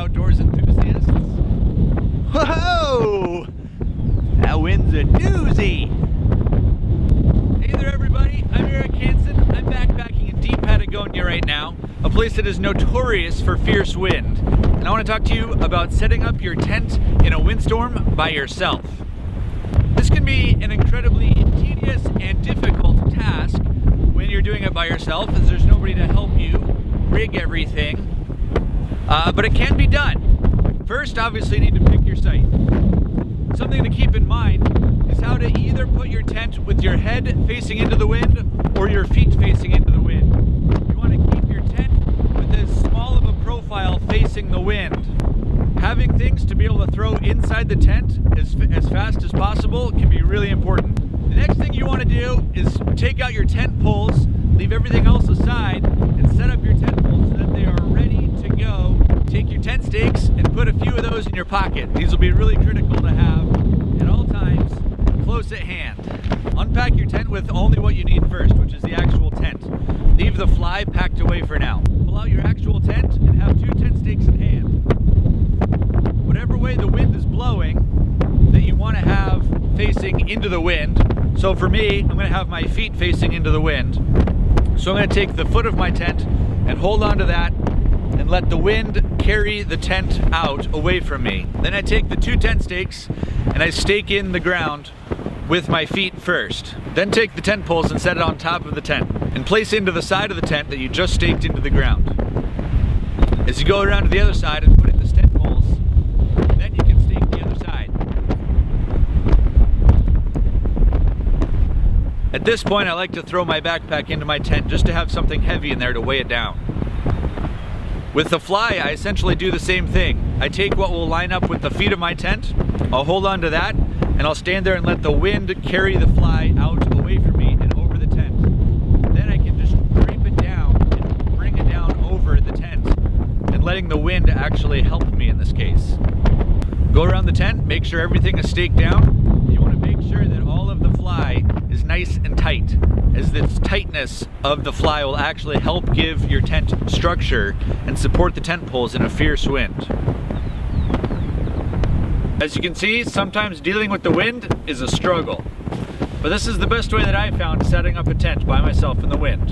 outdoors enthusiasts. Whoa! That wind's a doozy! Hey there everybody, I'm Eric Hansen. I'm backpacking in deep Patagonia right now, a place that is notorious for fierce wind. And I want to talk to you about setting up your tent in a windstorm by yourself. This can be an incredibly tedious and difficult task when you're doing it by yourself, as there's nobody to help you rig everything. But it can be done. First, obviously, you need to pick your site. Something to keep in mind is how to either put your tent with your head facing into the wind or your feet facing into the wind. You want to keep your tent with as small of a profile facing the wind. Having things to be able to throw inside the tent as fast as possible can be really important. The next thing you want to do is take out your tent poles, leave everything else aside, and set up your tent poles so that they are ready to go. Take your tent stakes and put a few of those in your pocket. These will be really critical to have at all times, close at hand. Unpack your tent with only what you need first, which is the actual tent. Leave the fly packed away for now. Pull out your actual tent and have 2 tent stakes in hand. Whatever way the wind is blowing that you want to have facing into the wind. So for me, I'm going to have my feet facing into the wind. So I'm going to take the foot of my tent and hold on to that and let the wind carry the tent out away from me. Then I take the 2 tent stakes and I stake in the ground with my feet first. Then take the tent poles and set it on top of the tent and place into the side of the tent that you just staked into the ground. As you go around to the other side and put in the tent poles, then you can stake the other side. At this point, I like to throw my backpack into my tent just to have something heavy in there to weigh it down. With the fly, I essentially do the same thing. I take what will line up with the feet of my tent, I'll hold on to that, and I'll stand there and let the wind carry the fly out away from me and over the tent. Then I can just drape it down and bring it down over the tent, and letting the wind actually help me in this case. Go around the tent, make sure everything is staked down. You want to make sure that all of the fly is nice and tight, as this tightness of the fly will actually help give your tent structure and support the tent poles in a fierce wind. As you can see, sometimes dealing with the wind is a struggle, but this is the best way that I found setting up a tent by myself in the wind.